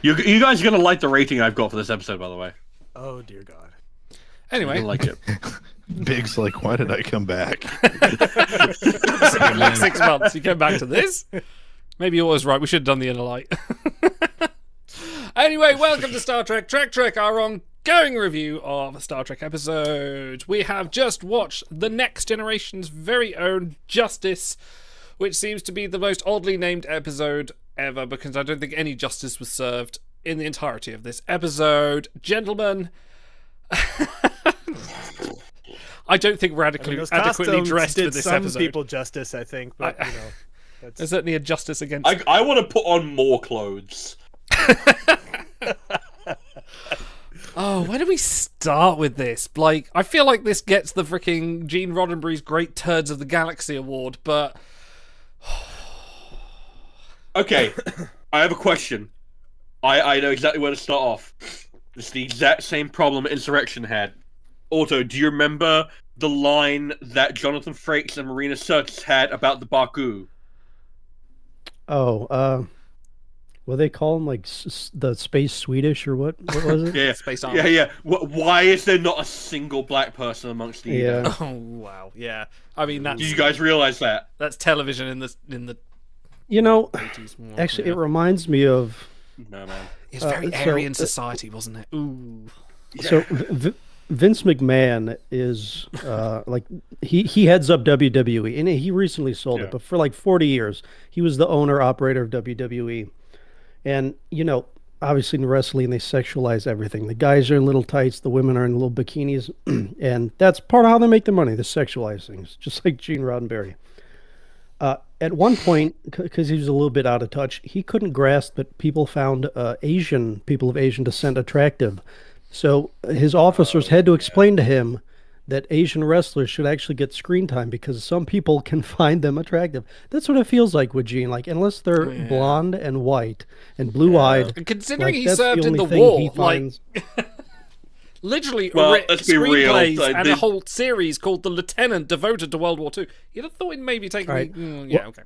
You guys are gonna like the rating I've got for this episode, by the way. Oh dear God. Anyway, You'll like it. Big's like, why did I come back? like 6 months, you came back to this. Maybe you was right. We should have done the Inner Light. Anyway, welcome to Star Trek Trek, our ongoing review of a Star Trek episode. We have just watched the Next Generation's very own Justice, which seems to be the most oddly named episode ever, because I don't think any justice was served in the entirety of this episode. Gentlemen, I don't think we're adequately dressed for this episode. Some people justice, I think, but there's certainly a justice against. I want to put on more clothes. Oh, where do we start with this? Like, I feel like this gets the freaking Gene Roddenberry's Great Turds of the Galaxy award, but... Okay, I have a question. I know exactly where to start off. It's the exact same problem Insurrection had. Otto, do you remember the line that Jonathan Frakes and Marina Sirtis had about the Baku? Well, they call them like the Space Swedish or what? What was it? Yeah, Space Army. Yeah. Why is there not a single black person amongst the? Yeah. Oh wow, yeah. I mean, that's. Did you guys realize that? That's television in the. You know, 80s more, actually, yeah. it reminds me of. No man. It's very Aryan society, wasn't it? Ooh. So Vince McMahon is like he heads up WWE, and he recently sold it, but for like 40 years he was the owner operator of WWE. And, you know, obviously in wrestling, they sexualize everything. The guys are in little tights, the women are in little bikinis, and that's part of how they make their money, the sexualize things, just like Gene Roddenberry. At one point, because he was a little bit out of touch, he couldn't grasp that people found people of Asian descent attractive. So his officers had to explain to him that Asian wrestlers should actually get screen time because some people can find them attractive. That's what it feels like with Gene. Like, unless they're blonde and white and blue-eyed. Considering like, he served in the war, like, literally screenplays and a whole series called The Lieutenant devoted to World War II. You'd have thought he'd maybe take okay.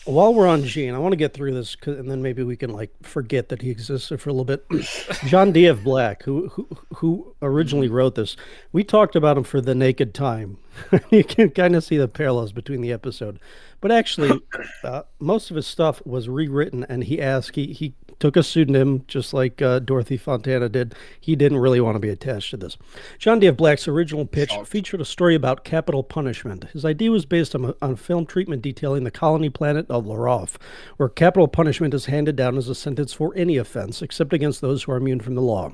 While we're on Gene, I want to get through this, and then maybe we can like forget that he existed for a little bit. John D. F. Black, who originally wrote this, we talked about him for The Naked Time. You can kind of see the parallels between the episode, but actually, most of his stuff was rewritten, and he took a pseudonym just like Dorothy Fontana did. He didn't really want to be attached to this. John D. F. Black's original pitch featured a story about capital punishment. His idea was based on film treatment detailing the colony planet of Laroff, where capital punishment is handed down as a sentence for any offense, except against those who are immune from the law.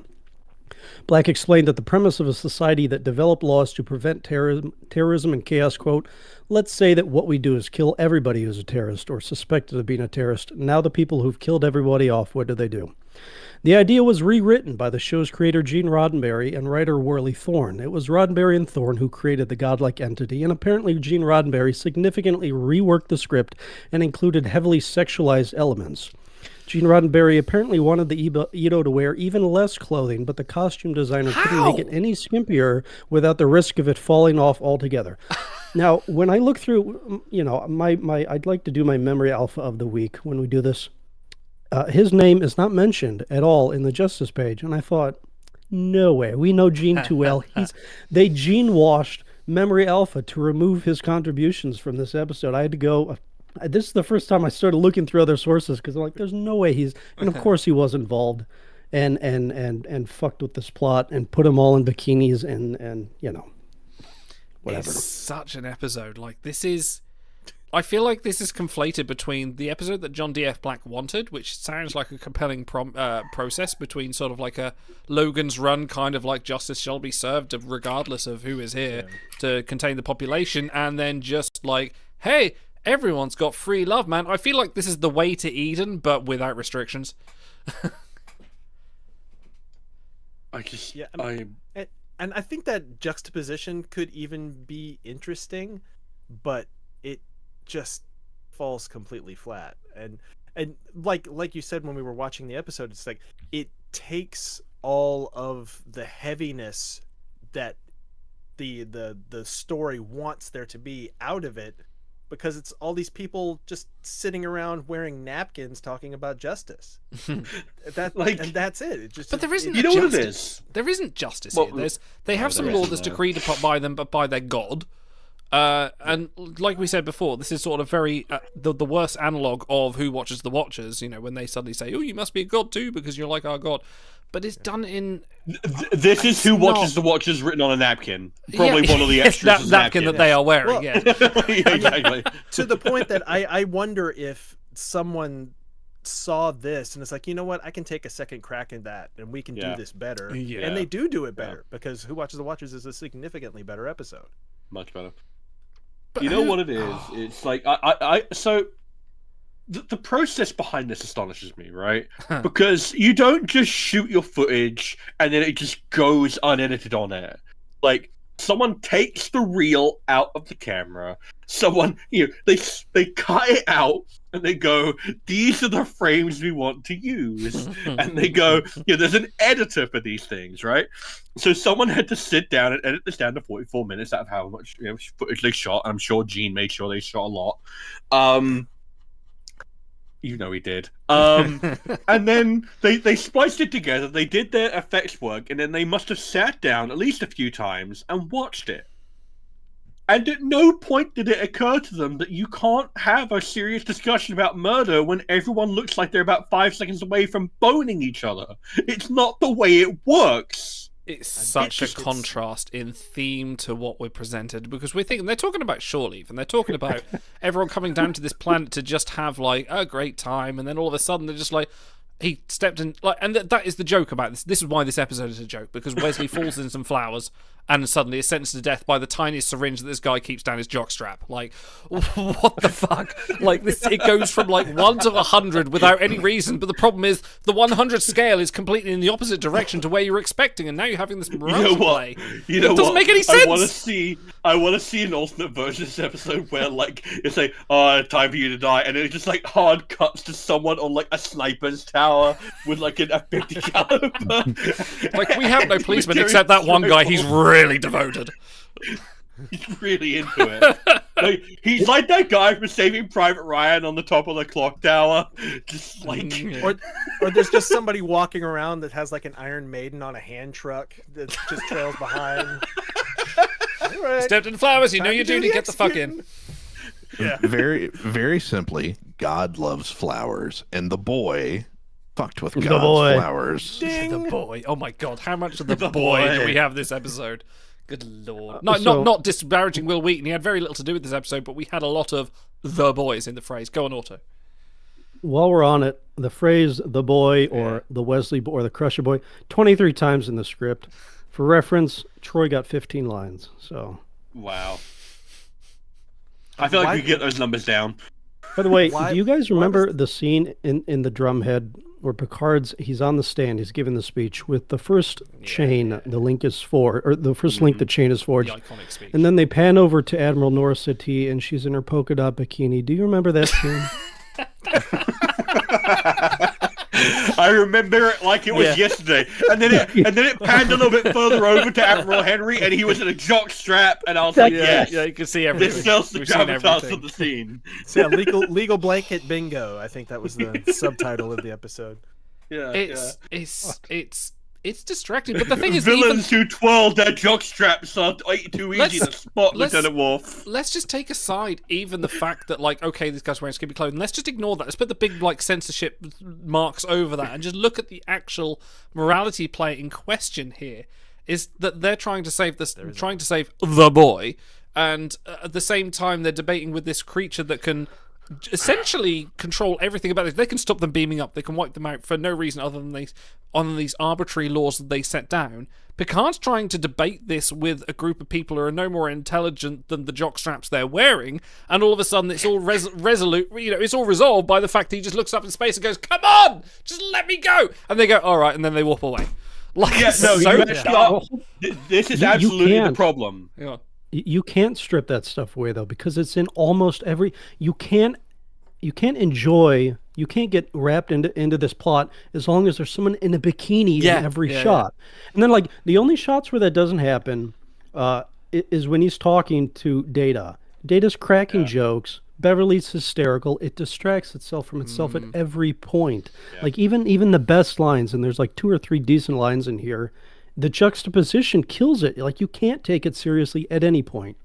Black explained that the premise of a society that developed laws to prevent terrorism and chaos, quote, let's say that what we do is kill everybody who's a terrorist or suspected of being a terrorist. Now the people who've killed everybody off, what do? The idea was rewritten by the show's creator Gene Roddenberry and writer Worley Thorne. It was Roddenberry and Thorne who created the godlike entity, and apparently Gene Roddenberry significantly reworked the script and included heavily sexualized elements. Gene Roddenberry apparently wanted the Edo to wear even less clothing, but the costume designer couldn't make it any skimpier without the risk of it falling off altogether. Now, when I look through, you know, I'd like to do my memory alpha of the week when we do this. His name is not mentioned at all in the Justice page, and I thought, no way. We know Gene too well. They Gene washed memory alpha to remove his contributions from this episode. I had to go. This is the first time I started looking through other sources because I'm like, there's no way he's, and of course he was involved and fucked with this plot and put them all in bikinis and you know, whatever. It's such an episode. Like, this is, I feel like this is conflated between the episode that John D.F. Black wanted, which sounds like a compelling process between sort of like a Logan's Run kind of like justice shall be served regardless of who is here to contain the population, and then just like, hey, everyone's got free love, man. I feel like this is The Way to Eden, but without restrictions. And I think that juxtaposition could even be interesting, but it just falls completely flat. And like you said when we were watching the episode, it's like it takes all of the heaviness that the story wants there to be out of it. because it's all these people just sitting around wearing napkins talking about justice. And that's it. It just, But there isn't. You know what it justice. is? There isn't justice Well, here. They have some there law isn't, that's no. decreed upon by them, but by their god. And like we said before, this is sort of very the worst analog of Who Watches the Watchers. You know, when they suddenly say, "Oh, you must be a god too because you're like our god," but it's done in. This is Who Watches not- the Watchers written on a napkin. Probably Yeah, one of the it's extras that is napkin that they are wearing. Well- Yeah. Yeah, exactly. to the point that I wonder if someone saw this and it's like, you know what, I can take a second crack in that and we can Yeah. do this better. Yeah. And they do it better because Who Watches the Watchers is a significantly better episode. Much better. But You know who- what it is? It's like so the process behind this astonishes me, right? Because you don't just shoot your footage and then it just goes unedited on air. Like someone takes the reel out of the camera. Someone, they cut it out and they go, these are the frames we want to use. And they go, there's an editor for these things, right? So someone had to sit down and edit this down to 44 minutes out of how much footage they shot. I'm sure Gene made sure they shot a lot. He did. And then they spliced it together. They did their effects work, and then they must have sat down at least a few times and watched it. And at no point did it occur to them that you can't have a serious discussion about murder when everyone looks like they're about 5 seconds away from boning each other. It's not the way it works. It's such a it's- contrast in theme to what we're presented because we're thinking they're talking about shore leave and they're talking about everyone coming down to this planet to just have like a great time, and then all of a sudden they're just like, he stepped in, like, and that is the joke about this. This is why this episode is a joke, because Wesley falls in some flowers and suddenly is sentenced to death by the tiniest syringe that this guy keeps down his jockstrap. Like, what the fuck? Like, this, it goes from like 1 to 100 without any reason, but the problem is the 100 scale is completely in the opposite direction to where you're expecting, and now you're having this morality play. It doesn't make any sense. I want to see an alternate version of this episode where, like, it's like, time for you to die, and it's just like hard cuts to someone on like a sniper's tower with like a 50 caliber. Like, we have no policemen except that one guy. He's really devoted. He's really into it. Like, he's like that guy from Saving Private Ryan on the top of the clock tower. Just like, Or there's just somebody walking around that has like an Iron Maiden on a hand truck that just trails behind. All right. Stepped in flowers, you know Time your to do duty, the get the fuck in. Yeah. Very, very simply, God loves flowers, and the boy fucked with The God's boy. flowers. The boy. Oh my god, how much of the The boy do boy. we have this episode? Good lord. No, So- not disparaging Will Wheaton. He had very little to do with this episode, but we had a lot of the boys in the phrase. Go on, Auto. While we're on it, the phrase "the boy" or the Wesley boy or the Crusher boy 23 times in the script. For reference, Troy got 15 lines. So, wow. I feel like Why- we get those numbers down. by the way, Why- do you guys why remember was- the scene in the Drumhead where he's on the stand, he's giving the speech with the first chain, the link is forged, or the first link the chain is The forged. iconic speech. And then they pan over to Admiral Nora Settee, and she's in her polka dot bikini. Do you remember that scene? I remember it like it was yesterday, and then it panned a little bit further over to Admiral Henry, and he was in a jock strap, and I was like, yes, yeah, you can see everything. this sells the We've seen gravitas everything. of the scene. So yeah, legal blanket bingo. I think that was the subtitle of the episode. Yeah, It's distracting, but the thing is, villains who twirl their jock straps are too easy to spot, let's- Lieutenant Worf. let's just take aside even the fact that, like, okay, this guy's wearing skimpy clothing. Let's just ignore that. Let's put the big, like, censorship marks over that and just look at the actual morality play in question here. Is that they're trying to save the boy, and at the same time they're debating with this creature that can essentially control everything about it. They can stop them beaming up. They can wipe them out for no reason other than these arbitrary laws that they set down. Picard's trying to debate this with a group of people who are no more intelligent than the jockstraps they're wearing, and all of a sudden it's all resolute. It's all resolved by the fact that he just looks up in space and goes, "Come on, just let me go," and they go, "All right," and then they walk away. Like, Yeah, no, so, you actually are. This is You absolutely the can't. problem. yeah. You can't strip that stuff away though, because it's in almost every. You can't enjoy. You can't get wrapped into this plot as long as there's someone in a bikini Yeah, in every yeah, shot. And then, like, the only shots where that doesn't happen is when he's talking to Data. Data's cracking Yeah. jokes. Beverly's hysterical. It distracts itself from itself at every point. Yeah. Like even the best lines, and there's like 2 or 3 decent lines in here. The juxtaposition kills it. Like you can't take it seriously at any point.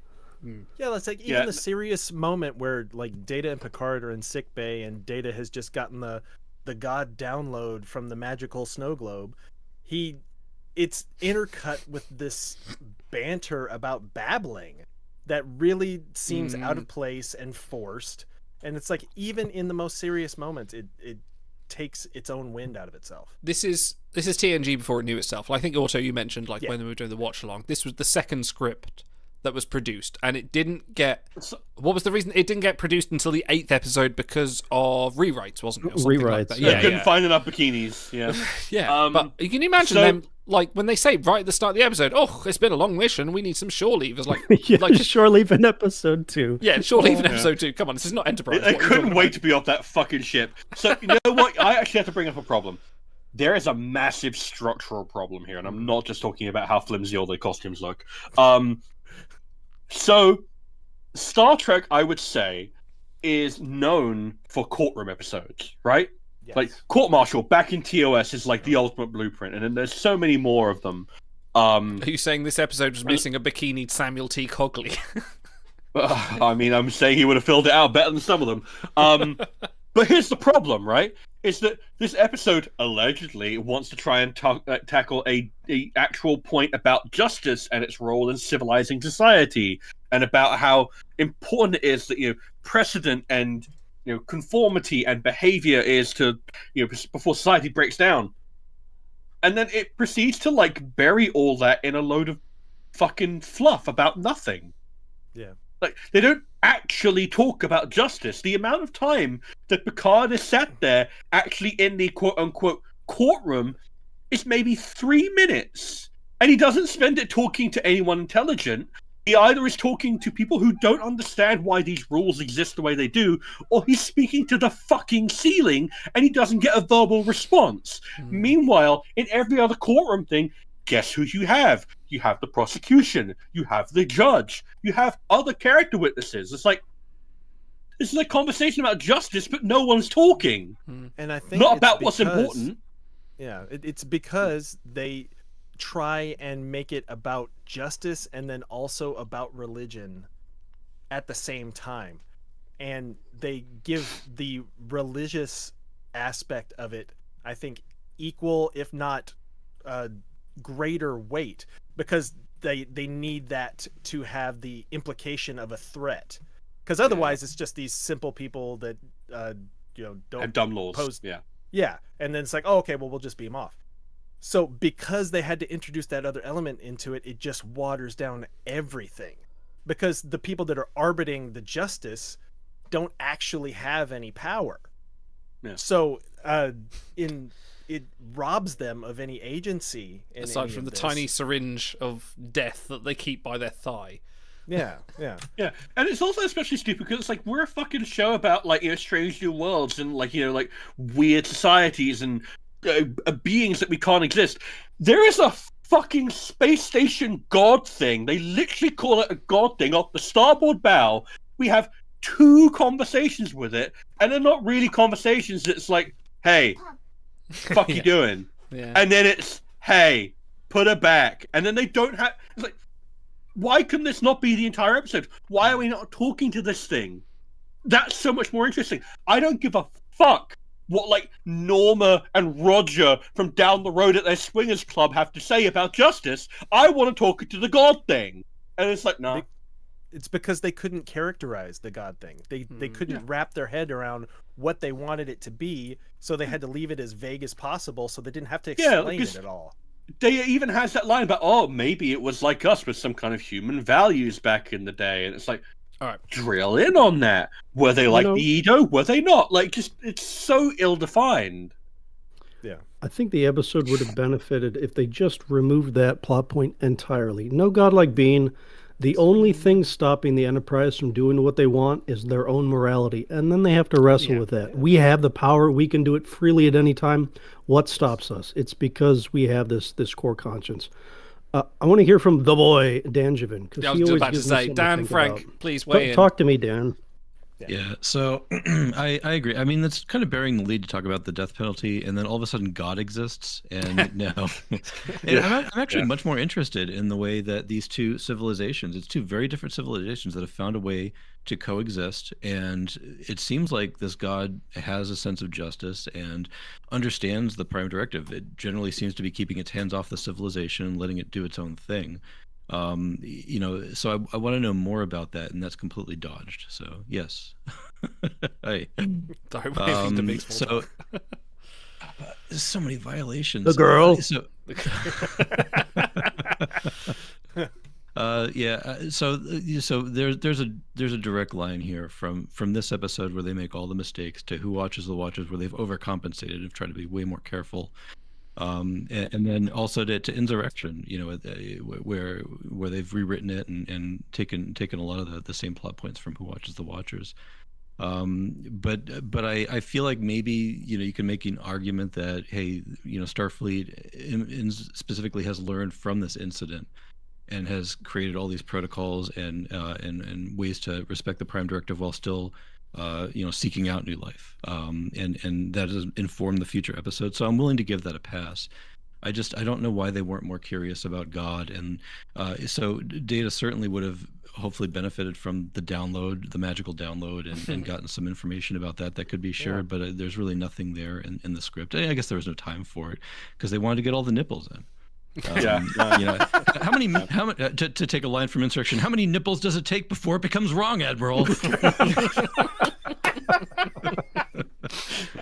Yeah, that's like even Yeah. the serious moment where like Data and Picard are in sick bay and Data has just gotten the god download from the magical snow globe. It's intercut with this banter about babbling that really seems out of place and forced. And it's like even in the most serious moments, it takes its own wind out of itself. This is TNG before it knew itself. I think also you mentioned Yeah. when we were doing the watch along, this was the second script that was produced, and it didn't get. What was the reason it didn't get produced until the 8th episode? Because of rewrites, wasn't it? Or something like Rewrites, that. yeah. They couldn't find enough bikinis. Yeah. Yeah, but can you imagine so- them, like, when they say right at the start of the episode, oh, it's been a long mission, we need some shore leave. It's like, Yeah, like shore leave in episode 2. yeah, shore leave in episode 2. Come on, this is not Enterprise. They What are you couldn't talking wait about? to be off that fucking ship. So you know what? I actually have to bring up a problem. There is a massive structural problem here, and I'm not just talking about how flimsy all their costumes look. So Star Trek, I would say, is known for courtroom episodes, right? Yes. Like court martial back in TOS is like the ultimate blueprint, and then there's so many more of them. Are you saying this episode was missing a bikinied Samuel T. Cogley? I mean, I'm saying he would have filled it out better than some of them. But here's the problem, right? Is that this episode allegedly wants to try and tackle a actual point about justice and its role in civilizing society, and about how important it is that precedent and conformity and behavior is to before society breaks down. And then it proceeds to like bury all that in a load of fucking fluff about nothing. Yeah. Like, they don't actually talk about justice. The amount of time that Picard is sat there actually in the quote-unquote courtroom is maybe 3 minutes. And he doesn't spend it talking to anyone intelligent. He either is talking to people who don't understand why these rules exist the way they do, or he's speaking to the fucking ceiling and he doesn't get a verbal response. Meanwhile, in every other courtroom thing, guess who you have? You have the prosecution. You have the judge. You have other character witnesses. It's like, this is a conversation about justice, but no one's talking. And I think Not it's about what's because- important. Yeah, it's because they try and make it about justice and then also about religion at the same time. And they give the religious aspect of it, I think, equal, if not greater weight, because they need that to have the implication of a threat. Because otherwise, it's just these simple people that don't And dumb laws. pose. Yeah. Yeah, and then it's like, oh, okay, well, we'll just beam off. So because they had to introduce that other element into it, it just waters down everything. Because the people that are arbitering the justice don't actually have any power. Yeah. So it robs them of any agency. In Aside any from of the this. tiny syringe of death that they keep by their thigh. Yeah, yeah. Yeah, and it's also especially stupid because it's like we're a fucking show about like strange new worlds and like like weird societies and beings that we can't exist. There is a fucking space station god thing. They literally call it a god thing off the starboard bow. We have 2 conversations with it, and they're not really conversations. It's like, hey, fuck you doing? Yeah. And then it's, hey, put her back. And then they don't have. It's like, why can this not be the entire episode? Why are we not talking to this thing? That's so much more interesting. I don't give a fuck what like Norma and Roger from down the road at their swingers club have to say about justice. I want to talk to the god thing. And it's like, no. It's because they couldn't characterize the god thing. They couldn't wrap their head around what they wanted it to be, so they had to leave it as vague as possible, so they didn't have to Yeah, explain because- it at all. Data even has that line about, oh, maybe it was like us with some kind of human values back in the day. And it's like, All right. drill in on that. Were they like know- the Edo? Were they not? Like, just, it's so ill-defined. Yeah. I think the episode would have benefited if they just removed that plot point entirely. No godlike being. The only thing stopping the Enterprise from doing what they want is their own morality, and then they have to wrestle with that. We have the power; we can do it freely at any time. What stops us? It's because we have this core conscience. I want to hear from the boy Danjevin because I he was always about to gives me say, something Dan, think Frank, about. please weigh in. Talk to me, Dan. Yeah, so I agree. I mean, that's kind of bearing the lead to talk about the death penalty, and then all of a sudden God exists, and no. And I'm actually much more interested in the way that these two civilizations, it's two very different civilizations that have found a way to coexist, and it seems like this God has a sense of justice and understands the prime directive. It generally seems to be keeping its hands off the civilization and letting it do its own thing. So I want to know more about that, and that's completely dodged. So yes. Hey. Sorry, waving to big So there's so many violations. The girl. So there's a direct line here from this episode where they make all the mistakes to Who Watches the Watchers, where they've overcompensated and tried to be way more careful. And then also to Insurrection, where they've rewritten it and taken a lot of the same plot points from Who Watches the Watchers. But I feel like maybe you can make an argument that, hey, Starfleet specifically has learned from this incident and has created all these protocols and ways to respect the Prime Directive while still seeking out new life, and that has informed the future episodes. So I'm willing to give that a pass. I don't know why they weren't more curious about God, and so Data certainly would have hopefully benefited from the magical download, and gotten some information about that could be shared. But there's really nothing there in the script. I guess there was no time for it because they wanted to get all the nipples in. How many to take a line from Insurrection, how many nipples does it take before it becomes wrong, Admiral?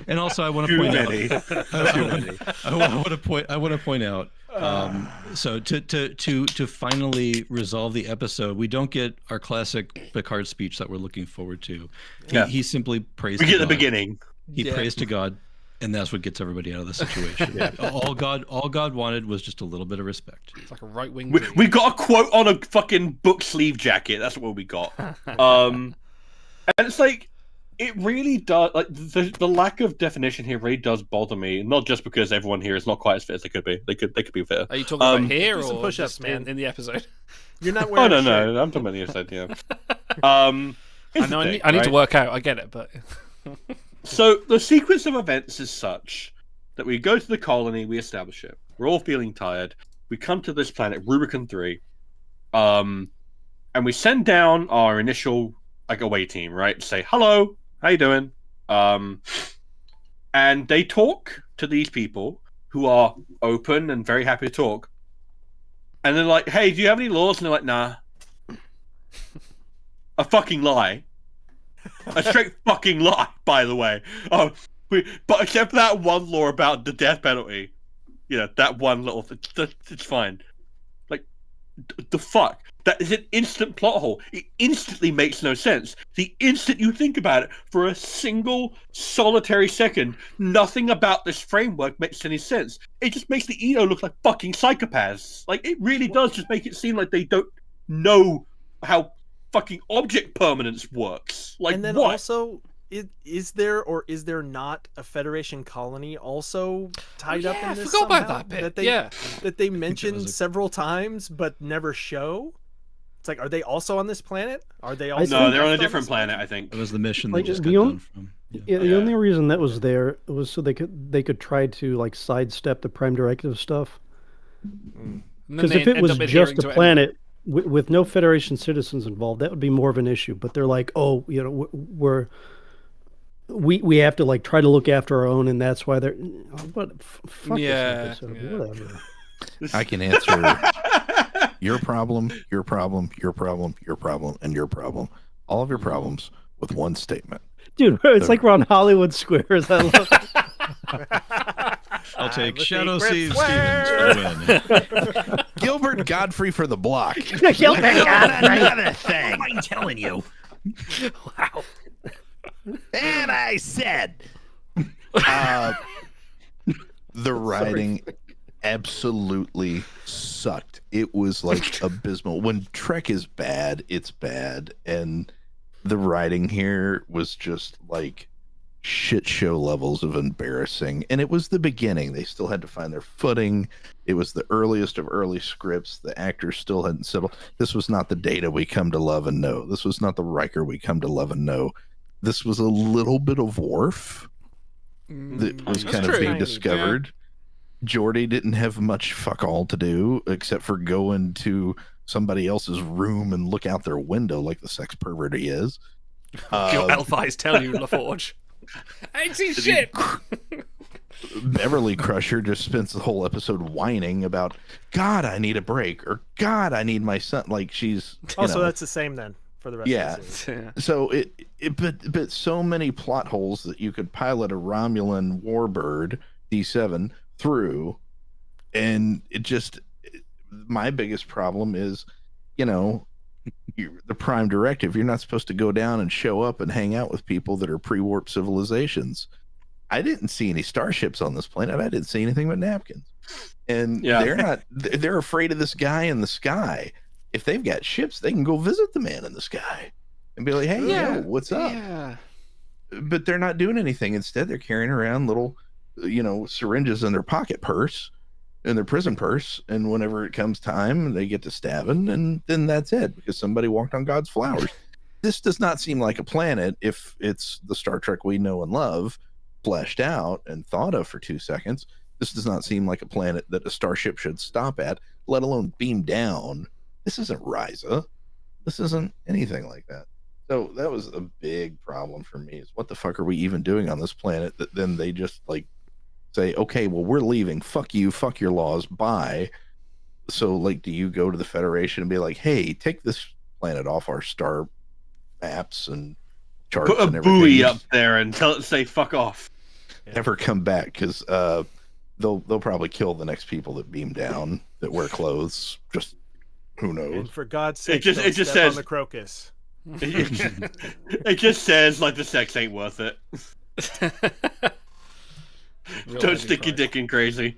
And also I want to point out so to finally resolve the episode, we don't get our classic Picard speech that we're looking forward to. He simply prays to God. The beginning. He prays to God, and that's what gets everybody out of the situation. All God wanted was just a little bit of respect. It's like a right-wing. We got a quote on a fucking book sleeve jacket. That's what we got. And it's like, it really does. Like the lack of definition here really does bother me. Not just because everyone here is not quite as fit as they could be. They could be fitter. Are you talking about here some or push-ups, just man. in the episode? You're not wearing. Oh a shirt. no, I'm talking about the episode. Yeah. I need to work out. I get it, but. So the sequence of events is such that we go to the colony, we establish it. We're all feeling tired. We come to this planet, Rubicon 3, and we send down our initial away team, right? Say hello, how you doing? And they talk to these people who are open and very happy to talk. And they're like, "Hey, do you have any laws?" And they're like, "Nah." A fucking lie. A straight fucking lie, by the way. But except for that one law about the death penalty, that one little thing, it's fine. Like, the fuck? That is an instant plot hole. It instantly makes no sense. The instant you think about it for a single solitary second, nothing about this framework makes any sense. It just makes the Eno look like fucking psychopaths. Like, it really does just make it seem like they don't know how fucking object permanence works. Like, and then what? Also, is there or is there not a Federation colony also tied up in this? I forgot about somehow? that bit. That they mentioned several times but never show. It's like, are they also on this planet? Are they also? No, they're on a different planet. I think it was the mission Like, they just the got only- done from. The only reason that was there was so they could try to sidestep the Prime Directive stuff. Because if it was just a planet with no Federation citizens involved, that would be more of an issue. But they're like, oh, we have to try to look after our own, and that's why they're. Fuck this episode, whatever. I can answer your problem, your problem, your problem, your problem, and your problem. All of your problems with one statement. Dude, it's like we're on Hollywood Squares. I love it. I'll take Shadow Stevens to win. Gilbert Godfrey for the block. Gilbert Godfrey. Another thing. I'm telling you. Wow. And I said, the writing absolutely sucked. It was abysmal. When Trek is bad, it's bad, and the writing here was just shit show levels of embarrassing. And it was the beginning. They still had to find their footing. It was the earliest of early scripts. The actors still hadn't settled. This was not the Data we come to love and know. This was not the Riker we come to love and know. This was a little bit of Worf that was That's kind of true. being discovered. Geordi didn't have much fuck all to do except for go into somebody else's room and look out their window like the sex pervert he is. Your elf eyes tell you, LaForge. I ain't seen shit. Beverly Crusher just spends the whole episode whining about, God, I need a break, or God, I need my son. Like she's Also, that's the same then for the rest of the series. Yeah. So but so many plot holes that you could pilot a Romulan warbird D7 through, and my biggest problem is, the prime directive. You're not supposed to go down and show up and hang out with people that are pre-warp civilizations. I didn't see any starships on this planet. I didn't see anything but napkins. And they're afraid of this guy in the sky. If they've got ships, they can go visit the man in the sky and be like, hey, yo, what's up? Yeah. But they're not doing anything. Instead, they're carrying around little, syringes in their pocket purse, in their prison purse. And whenever it comes time, they get to stabbing, and then that's it, because somebody walked on God's flowers. This does not seem like a planet if it's the Star Trek we know and love, fleshed out and thought of for 2 seconds. This does not seem like a planet that a starship should stop at, let alone beam down. This isn't Ryza. This isn't anything like that. So that was a big problem for me, is what the fuck are we even doing on this planet that then they just say, okay, well, we're leaving. Fuck you. Fuck your laws. Bye. So do you go to the Federation and be like, hey, take this planet off our star maps and charts Put a and everything? buoy up there and tell it to say fuck off. Never come back, because they'll probably kill the next people that beam down that wear clothes. Just who knows? And for God's sake, just don't step says- on the crocus. It just says the sex ain't worth it. Don't stick your dick in crazy.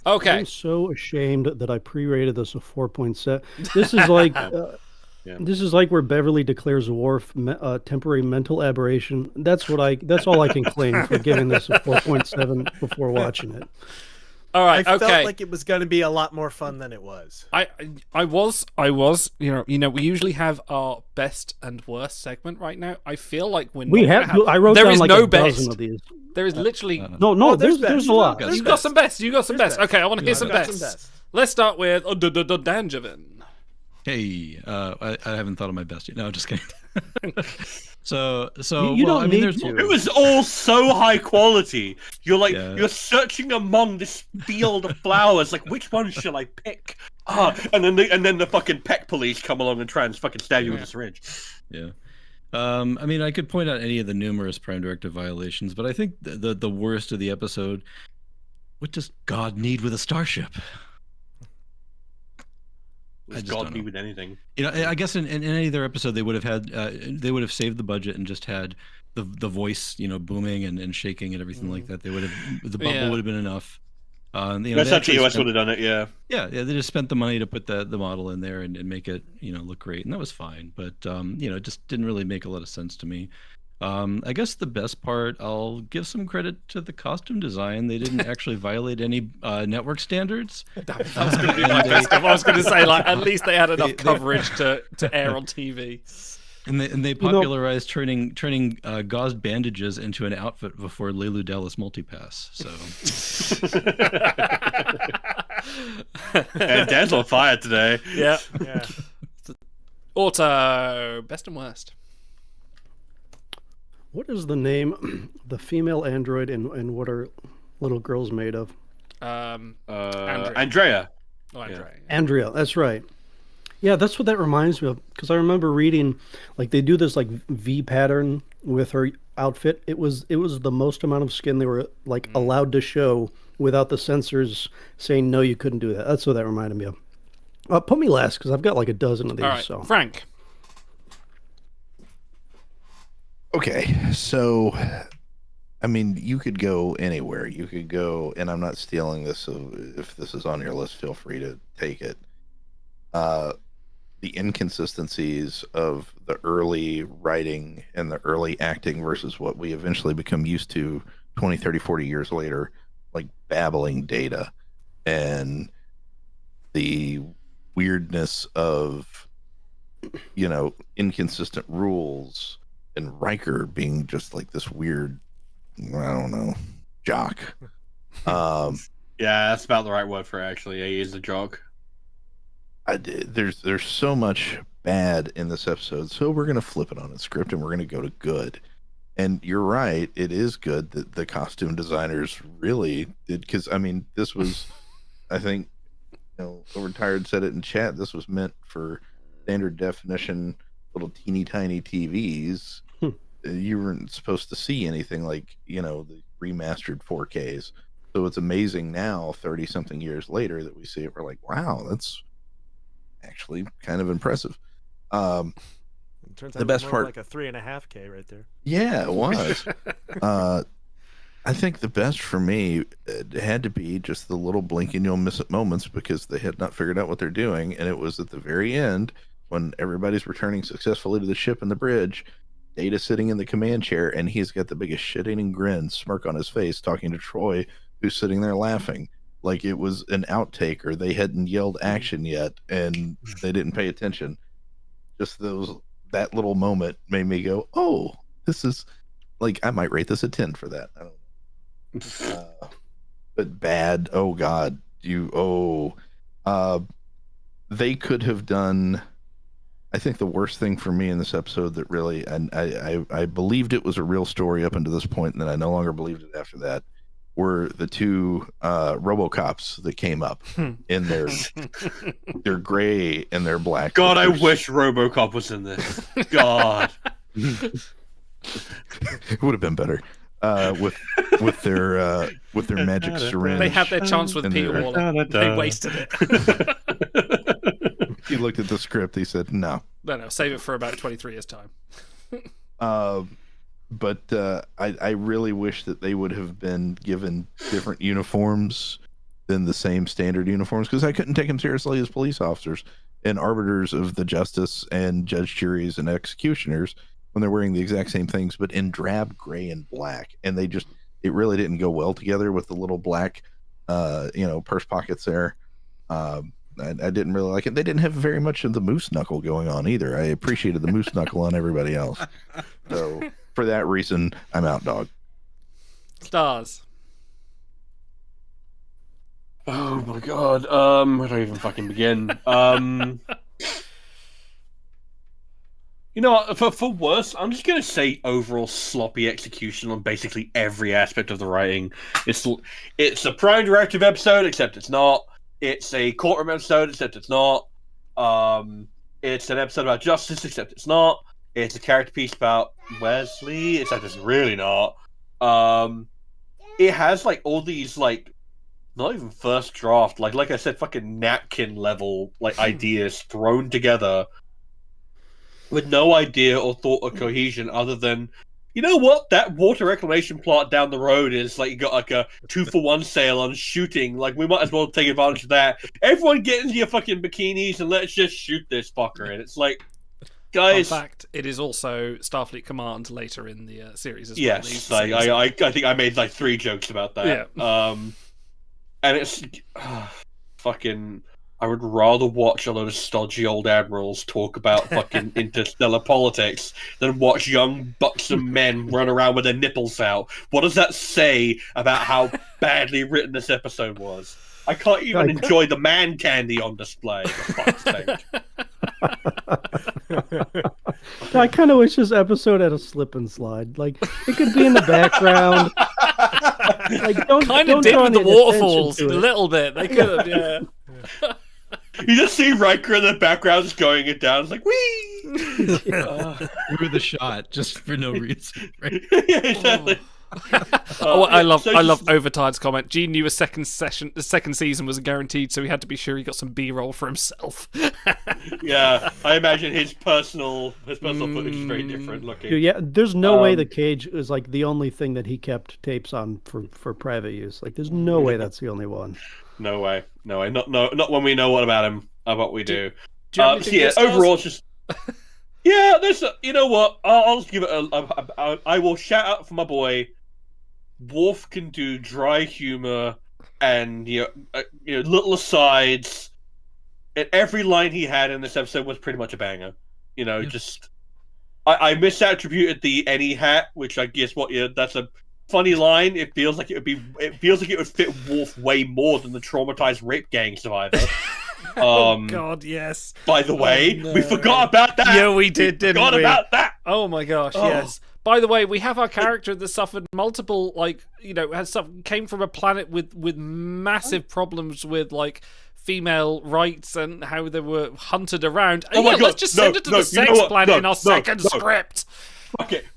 Okay. I'm so ashamed that I pre-rated this a 4.7. This is like this is like where Beverly declares Worf temporary mental aberration. That's all I can claim for giving this a 4.7 before watching it. All right. I okay. felt like it was going to be a lot more fun than it was. I was. We usually have our best and worst segment right now. I feel like We have. I wrote there down is like no a dozen best. of these. There is literally No, there's there's best. a lot. There's You got some best. You got some There's best. Okay, I want to hear I've some got best. some best. Let's start with Danjavin. Hey, I haven't thought of my best yet. No, just kidding. So You don't need there's to. It was all so high quality. You're Yeah. you're searching among this field of flowers. Which one shall I pick? And then the fucking peck police come along and try and fucking stab you with a syringe. Yeah. I could point out any of the numerous Prime Directive violations, but I think the worst of the episode, what does God need with a starship? I Does just God don't be know. with anything? I guess in any other episode they would have had they would have saved the budget and just had the voice booming and shaking and everything like that. They would have the bubble would have been enough. That's how TOS would have done it. Yeah. Yeah, they just spent the money to put the model in there and make it look great, and that was fine. But it just didn't really make a lot of sense to me. I guess the best part, I'll give some credit to the costume design. They didn't actually violate any network standards. That was going to be my best stuff. I was going to say, at least they had enough coverage to air on TV. And they popularized turning gauze bandages into an outfit before Leilu Dallas Multipass. So And Dan's on fire today. Yeah. Yeah. Auto, best and worst. What is the name, the female android, and what are little girls made of? Andrea. Oh, Andrea. Andrea, that's right. Yeah, that's what that reminds me of, because I remember reading, they do this V pattern with her outfit. It was the most amount of skin they were allowed to show without the censors saying no, you couldn't do that. That's what that reminded me of. Put me last, because I've got a dozen of these. All right, So Frank. Okay, so you could go anywhere. You could go, and I'm not stealing this, so if this is on your list, feel free to take it. the inconsistencies of the early writing and the early acting versus what we eventually become used to 20, 30, 40 years later, like babbling Data and the weirdness of, inconsistent rules, and Riker being just like this weird, I don't know, jock. Yeah, that's about the right word for it, actually. Yeah, he is a jock. There's so much bad in this episode, so we're gonna flip it on its script and we're gonna go to good. And you're right, it is good that the costume designers really did, because I mean, this was, I think, Overtired said it in chat. This was meant for standard definition, little teeny tiny TVs. You weren't supposed to see anything like the remastered 4Ks. So it's amazing now, 30 something years later, that we see it. We're like, wow, that's actually kind of impressive. It turns out the best part, like a 3.5K right there. Yeah, it was. I think the best for me, it had to be just the little blink and you'll miss it moments, because they had not figured out what they're doing, and it was at the very end when everybody's returning successfully to the ship and the bridge. Data sitting in the command chair, and he's got the biggest shit-eating grin, smirk on his face, talking to Troy, who's sitting there laughing like it was an outtake, or they hadn't yelled action yet and they didn't pay attention. Just that little moment made me go, oh, this is like, I might rate this a 10 for that. I don't know. But bad, oh god, they could have done, I think the worst thing for me in this episode that really, and I believed it was a real story up until this point, and then I no longer believed it after that, were the two RoboCops that came up in their gray and their black. God, I wish RoboCop was in this. God. It would have been better. With their magic syringe. They had their chance with Peter Waller. They wasted it. He looked at the script. He said, "No, save it for about 23 years time." But I really wish that they would have been given different uniforms than the same standard uniforms, because I couldn't take them seriously as police officers and arbiters of the justice and judge, juries, and executioners when they're wearing the exact same things, but in drab gray and black. And it really didn't go well together with the little black, purse pockets there. I didn't really like it. They didn't have very much of the moose knuckle going on either. I appreciated the moose knuckle on everybody else. So for that reason, I'm out, dog. Stars. Oh my god. Where do I even fucking begin? You know what, for worse, I'm just going to say overall sloppy execution on basically every aspect of the writing. It's a Prime Directive episode, except it's not. It's a courtroom episode, except it's not. It's an episode about justice, except it's not. It's a character piece about Wesley, except it's really not. It has, like, all these, like, not even first draft, like I said, fucking napkin level, like, ideas thrown together with no idea or thought or cohesion other than, you know what, that water reclamation plot down the road is like, you got like a 2-for-1 sale on shooting, like we might as well take advantage of that. Everyone get into your fucking bikinis and let's just shoot this fucker. And it's like, guys, in fact, it is also Starfleet Command later in the series as well. Yes, I think I made like 3 jokes about that. Yeah. And it's fucking, I would rather watch a load of stodgy old admirals talk about fucking interstellar politics than watch young, buxom men run around with their nipples out. What does that say about how badly written this episode was? I can't even enjoy the man candy on display, for fuck's sake. I kind of wish this episode had a slip and slide. Like, it could be in the background. Like, don't did draw with the any waterfalls a attention to it. little bit. They could have, yeah. You just see Riker in the background just going it down. It's like, wee! Through the shot, just for no reason. Right? Yeah, exactly. I love Overtired's comment. Gene knew the second season was guaranteed, so he had to be sure he got some B-roll for himself. Yeah, I imagine his personal footage is very different looking. Yeah, there's no way the cage is like the only thing that he kept tapes on for private use. Like, there's no way that's the only one. No way. Not when we know what about him, about what we do. Do you have So anything yeah, good, Stars? overall, it's just yeah. There's you know what? I'll just give it I will shout out for my boy. Worf can do dry humor and little asides. And every line he had in this episode was pretty much a banger. Yeah. Just I misattributed the any hat, which I guess that's a funny line. It feels like it would fit Worf way more than the traumatized rape gang survivor. Oh God, yes. By the way, no. we forgot about that. Yeah, we did, didn't we? Forgot about that. Oh my gosh, Oh. yes. By the way, we have our character that suffered multiple, came from a planet with massive problems with female rights and how they were hunted around. Oh my God, let's just send it to the sex planet in our second no. script.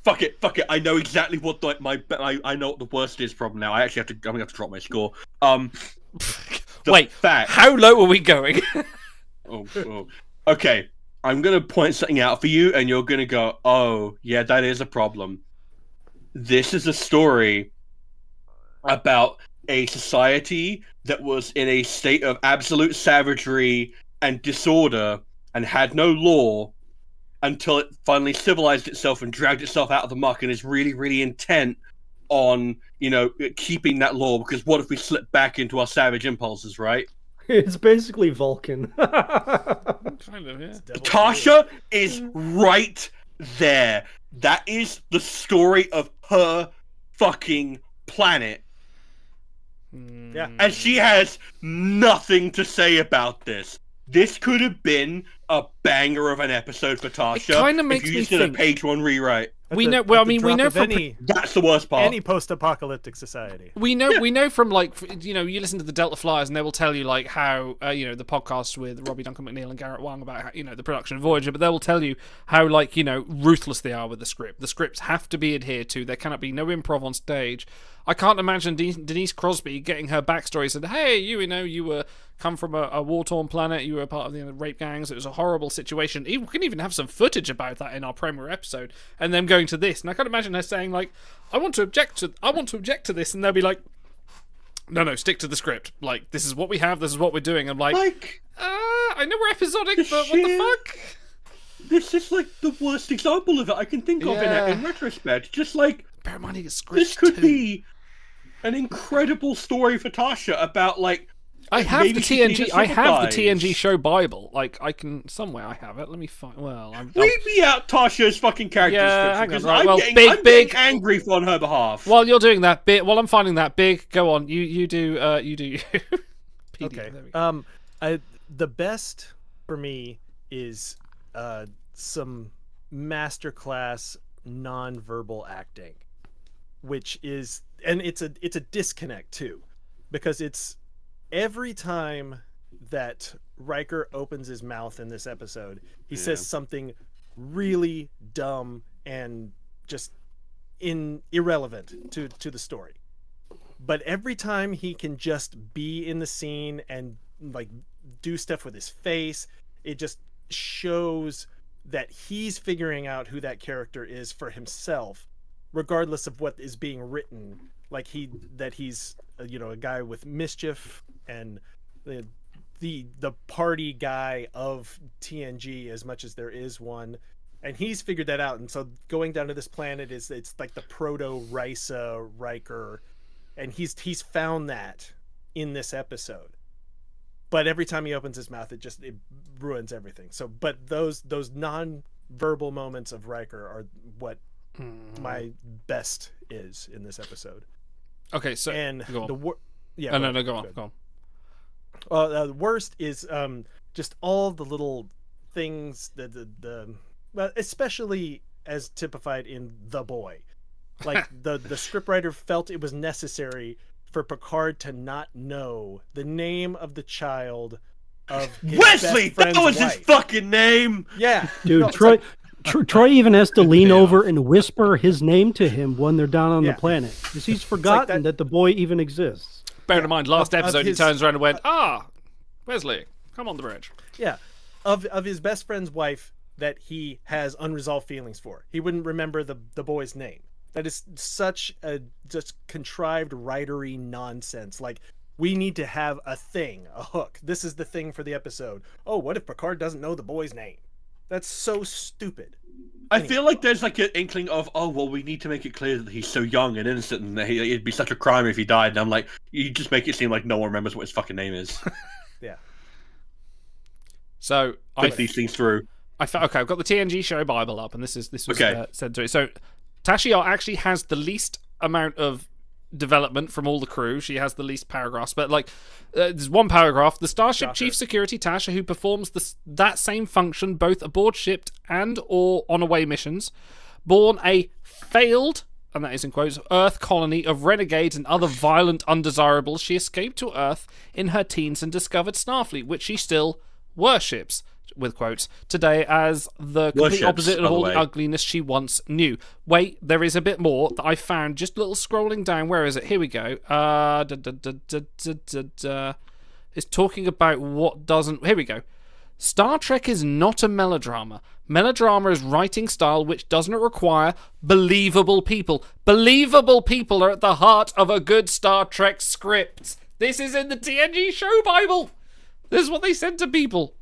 Fuck it. I know exactly what I know what the worst is from now. I'm gonna have to drop my score. Wait, fact. how low are we going? Oh. Okay, I'm gonna point something out for you, and you're gonna go, "Oh, yeah, that is a problem." This is a story about a society that was in a state of absolute savagery and disorder and had no law until it finally civilized itself and dragged itself out of the muck and is really, really intent on, keeping that law, because what if we slip back into our savage impulses, right? It's basically Vulcan. Kind of, yeah. Tasha is right there. That is the story of her fucking planet. Yeah. And she has nothing to say about this. This could have been a banger of an episode for Tasha. It kind of makes if you me just did a think. page one rewrite. We know from That's the worst part. any post-apocalyptic society. we know from you listen to the Delta Flyers and they will tell you how the podcast with Robbie Duncan McNeil and Garrett Wang about how, the production of Voyager, but they will tell you how ruthless they are with the script. The scripts have to be adhered to. There cannot be no improv on stage. I can't imagine Denise Crosby getting her backstory, said, "Hey, you were come from a war-torn planet. You were a part of the rape gangs. It was a horrible situation." We can even have some footage about that in our premiere episode, and them going to this. And I can't imagine her saying "I want to object to this," and they'll be like, "No, stick to the script. This is what we have. This is what we're doing." I'm I know we're episodic, but what the fuck? This is the worst example of it I can think of in retrospect. Just bear in mind it's scripts this could too. be an incredible story for Tasha about I have the maybe she needs TNG. to I have the sympathize. TNG show Bible. I can somewhere. I have it. Let me find. Well, Read me out Tasha's fucking character Yeah, hang description, on, because right, I'm well, getting big- angry on her behalf. while you're doing that bit, while I'm finding that big, go on. You do. PD, Okay. there we go. The best for me is some masterclass non-verbal acting, which is, and it's a disconnect too, because it's every time that Riker opens his mouth in this episode, he says something really dumb and just irrelevant to the story. But every time he can just be in the scene and do stuff with his face, it just shows that he's figuring out who that character is for himself, regardless of what is being written. He's a guy with mischief and the party guy of TNG, as much as there is one, and he's figured that out. And so going down to this planet it's like the proto Risa Riker, and he's found that in this episode. But every time he opens his mouth, it ruins everything. So, but those non-verbal moments of Riker are what my best is in this episode. Okay, so And go on. the Go on. The worst is just all the little things well, especially as typified in The Boy. The scriptwriter felt it was necessary for Picard to not know the name of the child of his Wesley, best friend's that was wife. his fucking name. Yeah, Dude, No, it's Troy, like- Troy even has to lean over and whisper his name to him when they're down on Yeah. the planet, because he's forgotten that the boy even exists. Bear in mind, last of episode his- he turns around and went, Wesley, come on the bridge. Yeah, of his best friend's wife that he has unresolved feelings for. He wouldn't remember the boy's name. That is such a just contrived writery nonsense. we need to have a thing, a hook. This is the thing for the episode. Oh, what if Picard doesn't know the boy's name? That's so stupid. I feel like there's like an inkling of, oh, well, we need to make it clear that he's so young and innocent and that it'd be such a crime if he died. And I'm like, you just make it seem like no one remembers what his fucking name is. Yeah. So Put these things through. Okay, I've got the TNG show Bible up, and this was Okay. sent to it. So Tasha Yar actually has the least amount of development from all the crew. She has the least paragraphs, but like there's one paragraph: the Starship Chief Security Tasha, who performs that same function both aboard ship and or on away missions, born a failed, and that is in quotes, Earth colony of renegades and other violent undesirables. She escaped to Earth in her teens and discovered Starfleet, which she still worships, with quotes, today as the complete opposite of all the ugliness she once knew. Wait, there is a bit more that I found just a little scrolling down. Where is it? Here we go. It's talking about what doesn't... Here we go. Star Trek is not a melodrama. Melodrama is writing style which doesn't require believable people. Believable people are at the heart of a good Star Trek script. This is in the TNG show Bible. This is what they said to people.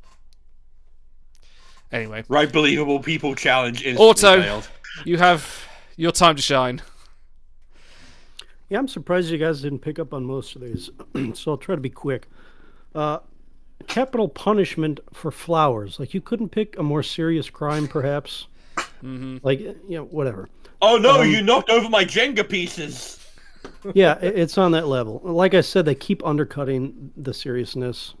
Anyway. Right, believable people challenge Auto, failed. you have your time to shine. Yeah, I'm surprised you guys didn't pick up on most of these, so I'll try to be quick. Capital punishment for flowers. Like, you couldn't pick a more serious crime, perhaps? Mm-hmm. Like, whatever. Oh no, you knocked over my Jenga pieces! Yeah, it's on that level. Like I said, they keep undercutting the seriousness,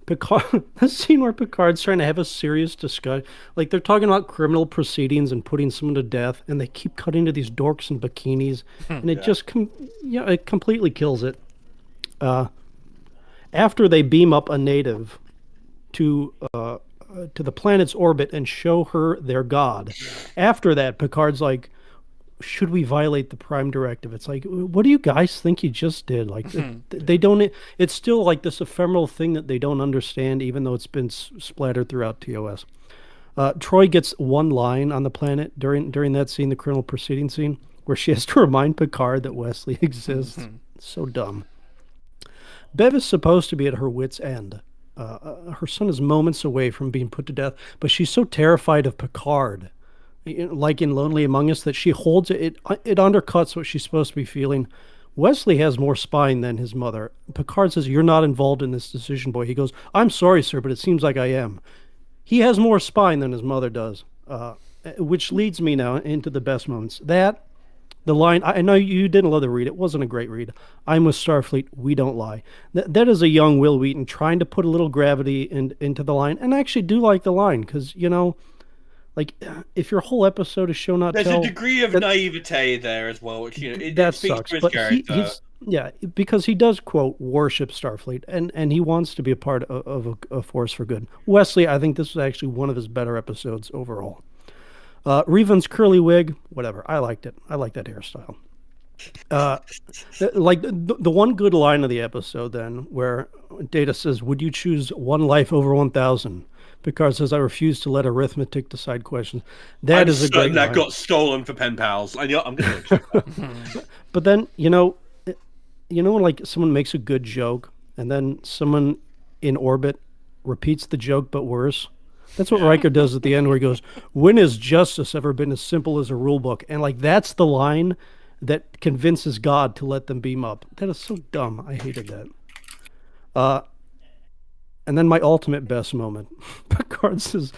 Picard, the scene where Picard's trying to have a serious discussion, like they're talking about criminal proceedings and putting someone to death, and they keep cutting to these dorks in bikinis, and it just, it completely kills it. After they beam up a native to the planet's orbit and show her their god, after that, Picard's like, should we violate the Prime Directive? It's like, what do you guys think you just did? Like, they don't. It's still like this ephemeral thing that they don't understand, even though it's been splattered throughout TOS. Troy gets one line on the planet during that scene, the criminal proceeding scene, where she has to remind Picard that Wesley exists. So dumb. Bev is supposed to be at her wit's end. Her son is moments away from being put to death, but she's so terrified of Picard, like in Lonely Among Us, that she holds it. It undercuts what she's supposed to be feeling. Wesley has more spine than his mother. Picard says, "You're not involved in this decision, boy." He goes, "I'm sorry, sir, but it seems like I am." He has more spine than his mother does, which leads me now into the best moments. The line, I know you didn't love the read. It wasn't a great read. "I'm with Starfleet. We don't lie." That is a young Will Wheaton trying to put a little gravity into the line. And I actually do like the line because, like, if your whole episode is show not There's tell... a degree of naivete there as well, which, that speaks sucks. to his But character. because he does, quote, worship Starfleet, and he wants to be a part of a force for good. Wesley, I think this was actually one of his better episodes overall. Revan's curly wig, whatever. I liked it. I like that hairstyle. Like the one good line of the episode then, where Data says, "Would you choose one life over 1,000?" Picard says, "I refuse to let arithmetic decide questions." That is a great line. That got stolen for pen pals. I'm going to check that. But then, when like someone makes a good joke and then someone in orbit repeats the joke but worse? That's what Riker does at the end, where he goes, "When has justice ever been as simple as a rule book?" And like, that's the line that convinces God to let them beam up. That is so dumb. I hated that. And then my ultimate best moment. Picard says,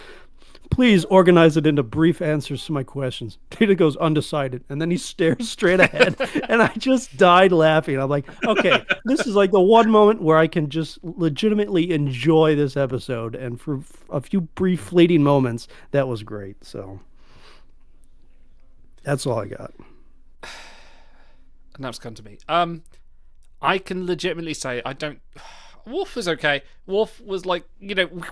"Please organize it into brief answers to my questions." Data goes, "Undecided." And then he stares straight ahead. And I just died laughing. I'm like, okay, this is like the one moment where I can just legitimately enjoy this episode. And for a few brief fleeting moments, that was great. So that's all I got. And that's come to me. I can legitimately say I don't... Worf was okay. Worf was like,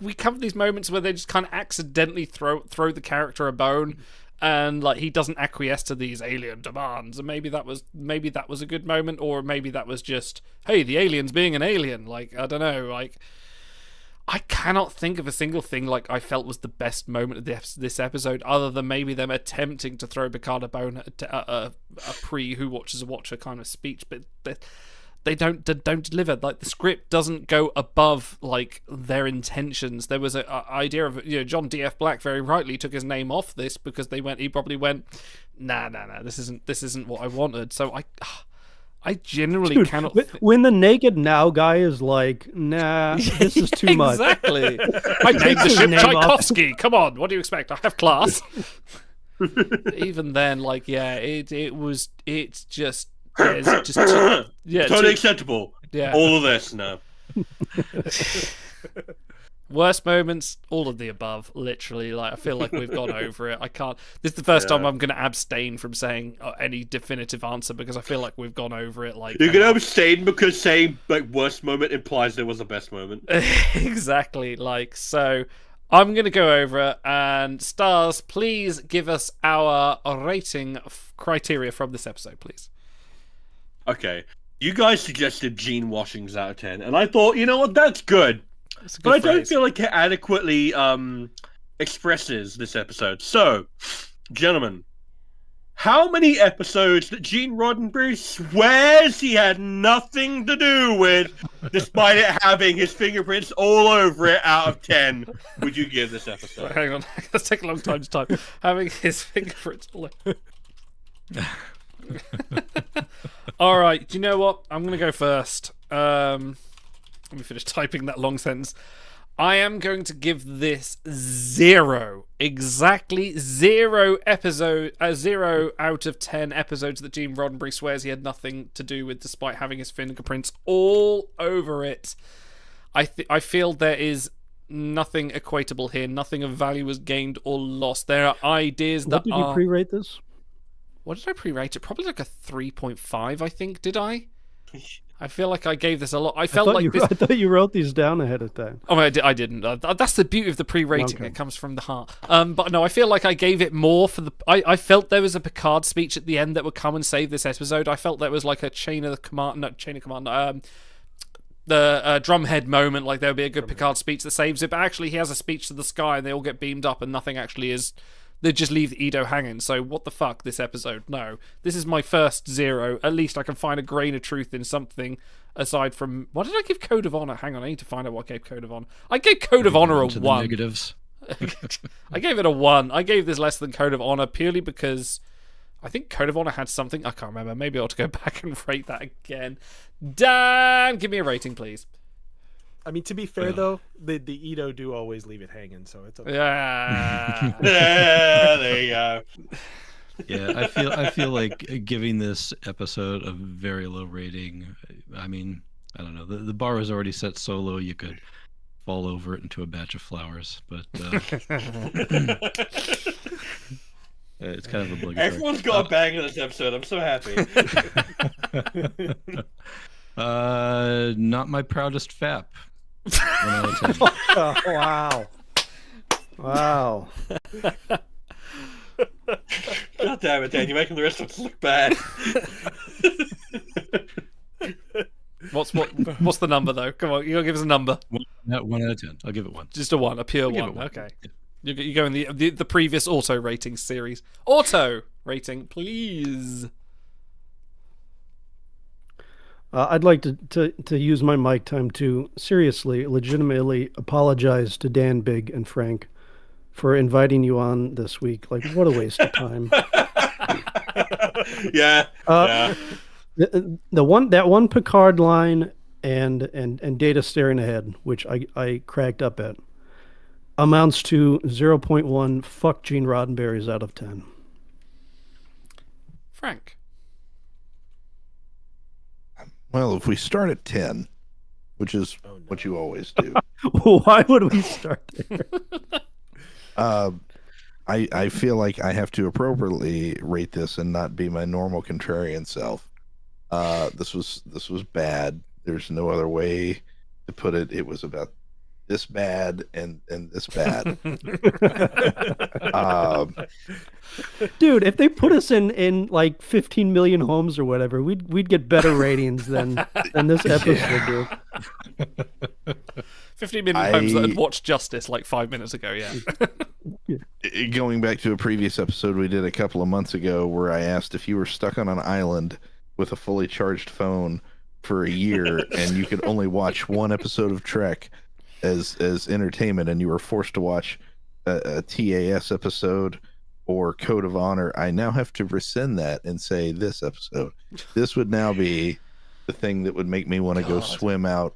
we cover these moments where they just kind of accidentally throw the character a bone, and like he doesn't acquiesce to these alien demands. And maybe that was a good moment, or maybe that was just, hey, the alien's being an alien. Like, I don't know. Like, I cannot think of a single thing like I felt was the best moment of this episode, other than maybe them attempting to throw Picard a bone, a pre Who Watches a Watcher kind of speech. But they don't deliver. Like the script doesn't go above like their intentions. There was a idea of John D.F. Black very rightly took his name off this because he probably went, nah, this isn't what I wanted. So I generally cannot. When the naked now guy is like, nah, this is too much. Exactly. I named the ship Tchaikovsky. Come on, what do you expect? I have class. Even then, like, yeah, it's just totally acceptable. Yeah, all of this, no. Worst moments, all of the above. Literally, like I feel like we've gone over it. I can't. This is the first time I'm going to abstain from saying any definitive answer because I feel like we've gone over it. Like you're going to abstain because saying like worst moment implies there was a best moment. Exactly. Like so, I'm going to go over it. And Stars, please give us our rating criteria from this episode, please. Okay, you guys suggested Gene washings out of 10, and I thought, you know what, that's good. But I don't feel like it adequately expresses this episode. So, gentlemen, how many episodes that Gene Roddenberry swears he had nothing to do with, despite it having his fingerprints all over it, out of 10, would you give this episode? Hang on, let's take a long time to type. Having his fingerprints all over. All right, do you know what? I'm going to go first. Let me finish typing that long sentence. I am going to give this exactly zero out of 10 episodes that Gene Roddenberry swears he had nothing to do with, despite having his fingerprints all over it. I feel there is nothing equatable here. Nothing of value was gained or lost. There are ideas that What did you pre-rate this? What did I pre-rate it? Probably like a 3.5, I think. Did I? I feel like I gave this a lot. I thought you wrote these down ahead of time. Oh, I didn't. That's the beauty of the pre-rating. Okay. It comes from the heart. But no, I feel like I gave it more for the. I felt there was a Picard speech at the end that would come and save this episode. I felt there was like a chain of command. The drumhead moment. Like there would be a good Picard speech that saves it. But actually, he has a speech to the sky, and they all get beamed up, and nothing actually is. They just leave Edo hanging. So what the fuck, this episode? No. This is my first zero. At least I can find a grain of truth in something aside from... What did I give Code of Honor? Hang on, I need to find out what I gave Code of Honor. I gave Code of Honor a 1. Negatives. I gave it a 1. I gave this less than Code of Honor purely because I think Code of Honor had something. I can't remember. Maybe I ought to go back and rate that again. Dan, give me a rating, please. I mean, to be fair though, the Edo do always leave it hanging, so it's okay. Yeah. Yeah, there you go. Yeah, I feel like giving this episode a very low rating. I mean, I don't know. The bar was already set so low you could fall over it into a batch of flowers, but it's kind of obligatory. Everyone's got a bang in this episode. I'm so happy. Not my proudest fap. 1 out of 10. Oh, wow. Wow. God damn it, Dan! You're making the rest of us look bad. What's the number though? Come on, you gotta give us a number. 1 out of 10. I'll give it 1. Just a 1, a pure 1. Okay. You go in the previous auto rating series. Auto rating, please. I'd like to use my mic time to seriously, legitimately apologize to Dan, Big, and Frank for inviting you on this week. Like, what a waste of time. Yeah. That one Picard line and Data staring ahead, which I cracked up at, amounts to 0.1 fuck Gene Roddenberry's out of 10. Frank. Well, if we start at 10, which is what you always do. Why would we start there? I feel like I have to appropriately rate this and not be my normal contrarian self. This was bad. There's no other way to put it. It was about this bad and this bad. Dude, if they put us in like 15 million homes or whatever, we'd get better ratings than this episode did. 15 million homes that had watched Justice like 5 minutes ago, yeah. Going back to a previous episode we did a couple of months ago where I asked if you were stuck on an island with a fully charged phone for a year and you could only watch one episode of Trek as entertainment, and you were forced to watch a TAS episode or Code of Honor, I now have to rescind that and say this episode. This would now be the thing that would make me want to go swim out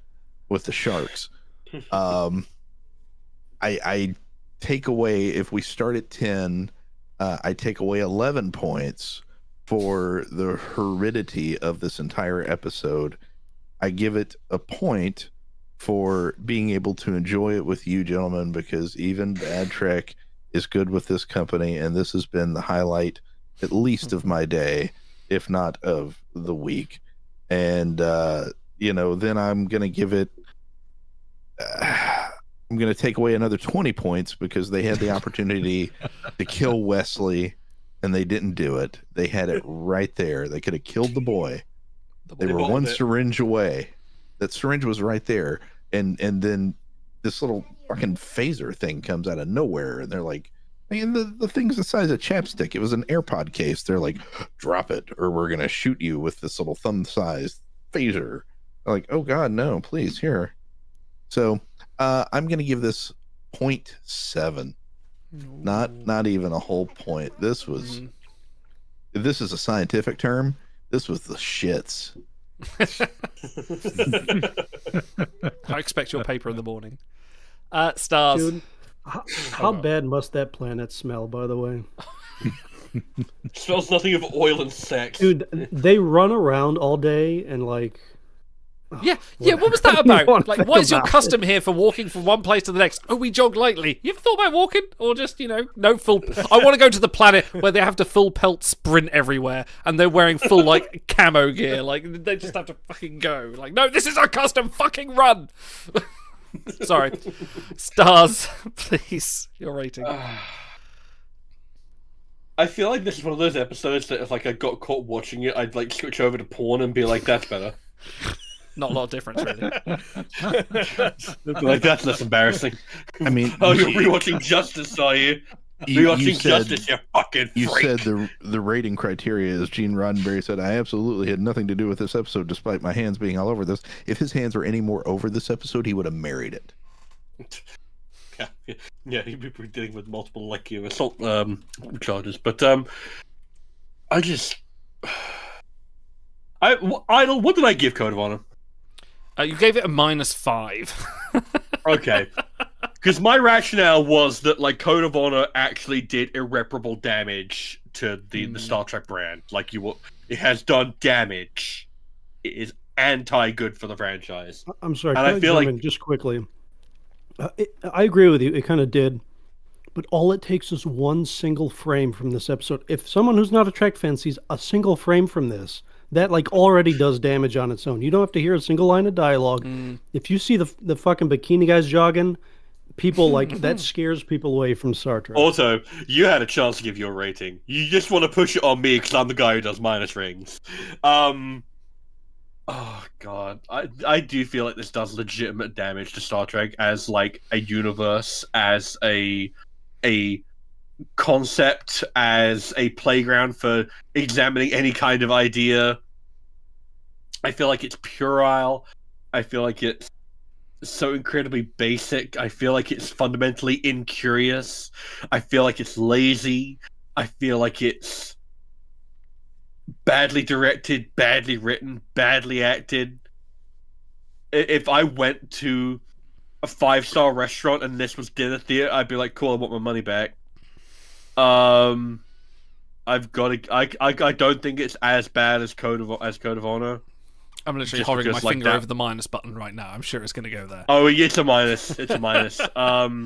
with the sharks. I take away, if we start at 10, I take away 11 points for the heredity of this entire episode. I give it a point for being able to enjoy it with you gentlemen, because even bad Trek is good with this company, and this has been the highlight at least of my day, if not of the week. And then I'm gonna give it I'm gonna take away another 20 points because they had the opportunity to kill Wesley and they didn't do it. They had it right there. They could have killed the boy. They were one syringe away. That syringe was right there, and then this little fucking phaser thing comes out of nowhere, and they're like, man, the thing's the size of chapstick. It was an AirPod case. They're like, drop it, or we're gonna shoot you with this little thumb-sized phaser. They're like, oh god, no, please, here. So I'm gonna give this 0.7. Not even a whole point. This was, if this is a scientific term, this was the shits. I expect your paper in the morning. Stars. Dude, how bad must that planet smell, by the way? Smells nothing of oil and sex. Dude, they run around all day and like... Yeah, what was that about? Like, what is your custom here for walking from one place to the next? Oh, we jog lightly. You ever thought about walking? Or just, no full... I want to go to the planet where they have to full pelt sprint everywhere and they're wearing full, like, camo gear. Like, they just have to fucking go. Like, no, this is our custom fucking run! Sorry. Stars, please. Your rating. I feel like this is one of those episodes that if, like, I got caught watching it, I'd, like, switch over to porn and be like, that's better. Not a lot of difference, really. Like, that's less embarrassing. I mean, oh, you're rewatching Justice, are you? Rewatching Justice, you fucking freak. You said the rating criteria, as Gene Roddenberry said, I absolutely had nothing to do with this episode, despite my hands being all over this. If his hands were any more over this episode, he would have married it. Yeah, he'd be dealing with multiple, like, assault charges. But Idle, what did I give Code of Honor? You gave it a -5. Okay. Because my rationale was that, like, Code of Honor actually did irreparable damage to the Star Trek brand. Like, it has done damage. It is anti-good for the franchise. I'm sorry, and I feel like just quickly. I agree with you. It kind of did. But all it takes is one single frame from this episode. If someone who's not a Trek fan sees a single frame from this, that like already does damage on its own. You don't have to hear a single line of dialogue. If you see the fucking bikini guys jogging, people like that scares people away from Star Trek. Also, you had a chance to give your rating. You just want to push it on me because I'm the guy who does minus rings. Oh god, I do feel like this does legitimate damage to Star Trek as like a universe, as a concept, as a playground for examining any kind of idea. I feel like it's puerile. I feel like it's so incredibly basic. I feel like it's fundamentally incurious. I feel like it's lazy. I feel like it's badly directed, badly written, badly acted. If I went to a 5-star restaurant and this was dinner theater, I'd be like, cool, I want my money back. I've got to. I don't think it's as bad as Code of Honor. I'm literally hovering my finger over the minus button right now. I'm sure it's going to go there. Oh, it's a minus. It's a minus. -4.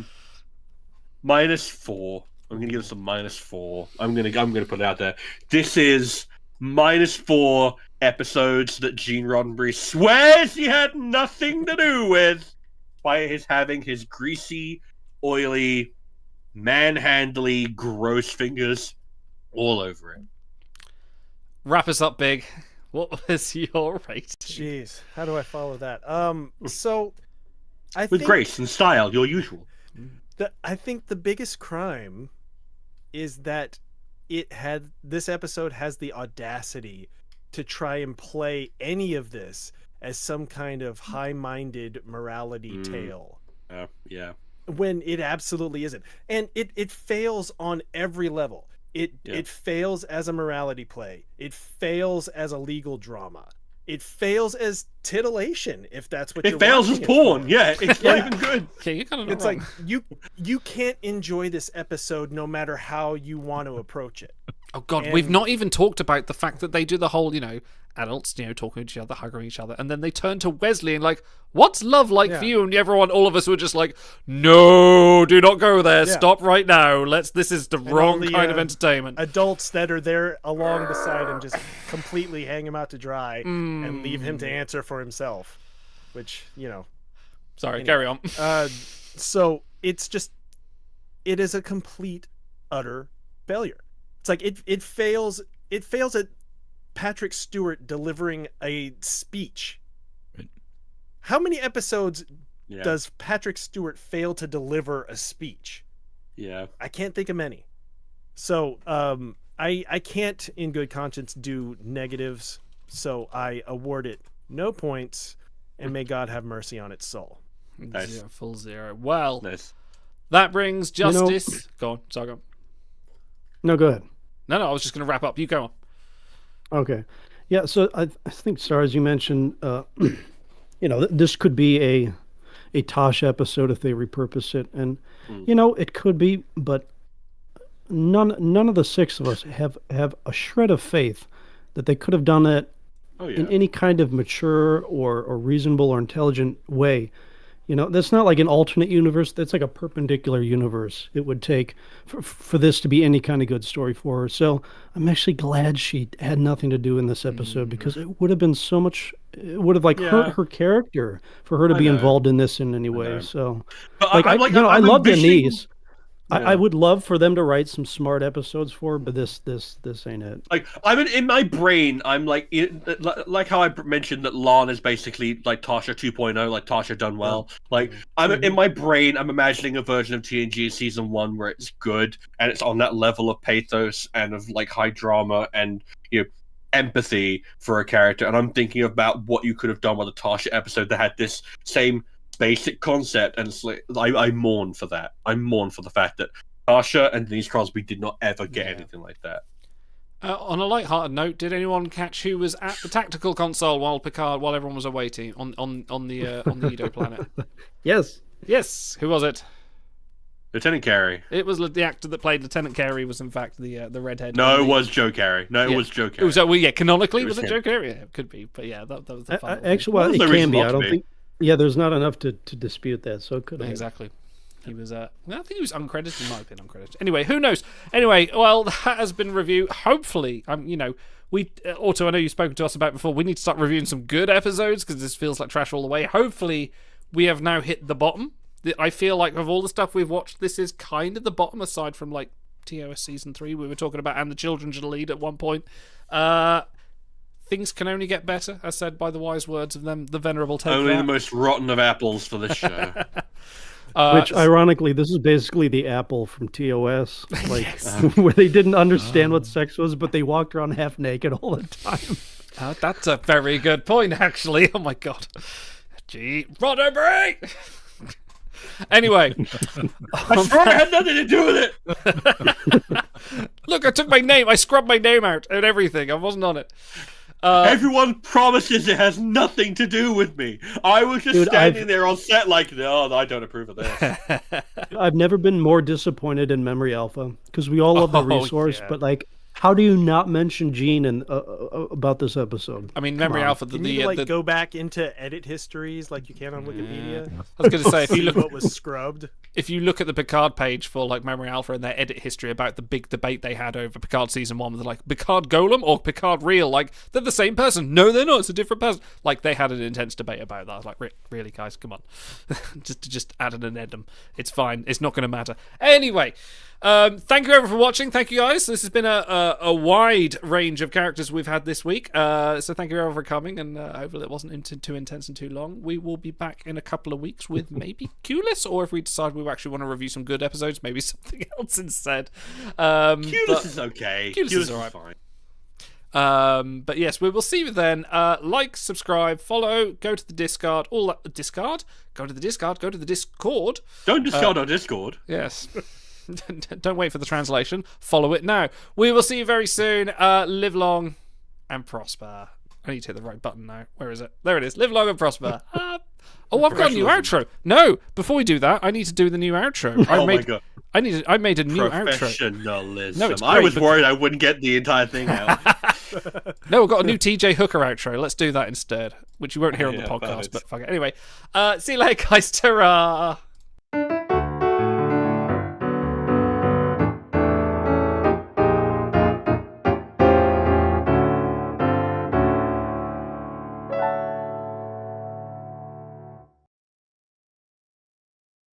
I'm gonna give this a -4. I'm gonna put it out there. This is -4 episodes that Gene Roddenberry swears he had nothing to do with, by his having his greasy, oily, manhandly, gross fingers all over it. Wrap us up, Big. What was your rating? Jeez, how do I follow that? So I with think, grace and style, your usual. I think the biggest crime is that this episode has the audacity to try and play any of this as some kind of high-minded morality tale. Yeah. When it absolutely isn't. And it fails on every level. It fails as a morality play. It fails as a legal drama. It fails as titillation, if that's what you're watching. It fails as porn. Yeah, it's not even good. Okay, you're kind of It's wrong. like you can't enjoy this episode no matter how you want to approach it. Oh God, we've not even talked about the fact that they do the whole, adults, talking to each other, hugging each other, and then they turn to Wesley and like, "What's love like for you?" And all of us were just like, "No, do not go there. Stop right now. This is the wrong kind of entertainment." Adults that are there along beside him just completely hang him out to dry and leave him to answer for himself, which, Sorry, carry on. So it is a complete, utter failure. It's like it fails at Patrick Stewart delivering a speech. Right. How many episodes does Patrick Stewart fail to deliver a speech? Yeah. I can't think of many. So I can't in good conscience do negatives, so I award it no points, and may God have mercy on its soul. Nice. Full 0. Well, Nice. that brings justice. Go on. Sorry, go on. No, go ahead. No, I was just going to wrap up. You go on. Okay. Yeah, so I think, Star, as you mentioned, this could be a Tosh episode if they repurpose it. And, it could be, but none of the 6 of us have a shred of faith that they could have done it in any kind of mature or reasonable or intelligent way. That's not like an alternate universe. That's like a perpendicular universe it would take for this to be any kind of good story for her. So I'm actually glad she had nothing to do in this episode because it would have been so much. It would have hurt her character for her to be involved in this in any way. So, I love Denise. I would love for them to write some smart episodes for her, but this ain't it. Like, in my brain, I'm like how I mentioned that Lon is basically like Tasha 2.0, like Tasha done well. Like, in my brain, I'm imagining a version of TNG season 1 where it's good and it's on that level of pathos and of like high drama and empathy for a character. And I'm thinking about what you could have done with a Tasha episode that had this same basic concept, and it's like I mourn for that. I mourn for the fact that Tasha and Denise Crosby did not ever get anything like that. On a light-hearted note, did anyone catch who was at the tactical console while everyone was awaiting on the Edo planet? Yes. Who was it? Lieutenant Carey. It was the actor that played Lieutenant Carey was in fact the redhead. No, it was Joe Carey. No, it was Joe Carey. It was, canonically was it Joe Carey? Yeah, it could be, but yeah, that was the fun. Actually, it can be. I don't think. Yeah, there's not enough to dispute that, so it could have. Exactly. He was, I think he was uncredited. He might have been uncredited. Anyway, who knows? Anyway, well, that has been review. Hopefully, we Otto, I know you've spoken to us about before. We need to start reviewing some good episodes because this feels like trash all the way. Hopefully, we have now hit the bottom. I feel like of all the stuff we've watched, this is kind of the bottom, aside from like TOS season 3 we were talking about, and the children should lead at one point. Things can only get better, as said by the wise words of them, the venerable Ted. Only the most rotten of apples for this show. Which, ironically, this is basically the apple from TOS, like where they didn't understand what sex was, but they walked around half naked all the time. That's a very good point, actually. Oh my god. Gee, Roddenberry! Anyway, I swear I had nothing to do with it. Look, I took my name. I scrubbed my name out and everything. I wasn't on it. Everyone promises it has nothing to do with me. I was just standing there on set like, no, I don't approve of this. I've never been more disappointed in Memory Alpha because we all love the resource, but like, how do you not mention Gene about this episode? I mean, Memory Alpha. Can you go back into edit histories like you can on Wikipedia? I was going to say, if you look what was scrubbed. If you look at the Picard page for like Memory Alpha and their edit history about the big debate they had over Picard season 1, they're like, Picard Golem or Picard Real? Like, they're the same person. No, they're not. It's a different person. Like, they had an intense debate about that. I was like, really, guys, come on. just add an addendum. It's fine. It's not going to matter. Anyway, thank you everyone for watching. Thank you, guys. This has been a wide range of characters we've had this week. So thank you everyone for coming, and hopefully it wasn't too intense and too long. We will be back in a couple of weeks with maybe Q-less, or if we decide we actually want to review some good episodes, maybe something else instead. Q-less is okay. Q-less is alright. Fine. But yes, we will see you then. Like, subscribe, follow, go to the Discord, all that. Discard? Go to the Discord, go to the Discord. Don't discard our Discord. Yes. Don't wait for the translation. Follow it now. We will see you very soon. Live long and prosper. I need to hit the right button now. Where is it? There it is. Live long and prosper. Oh, I've got a new outro. No, before we do that, I need to do the new outro. My god. I made a new outro. Professionalism. No, it's I great, was but- worried I wouldn't get the entire thing out. No, we've got a new TJ Hooker outro. Let's do that instead, which you won't hear on the Yeah, podcast, perfect. but fuck it. Anyway, see you later, guys. Ta-ra.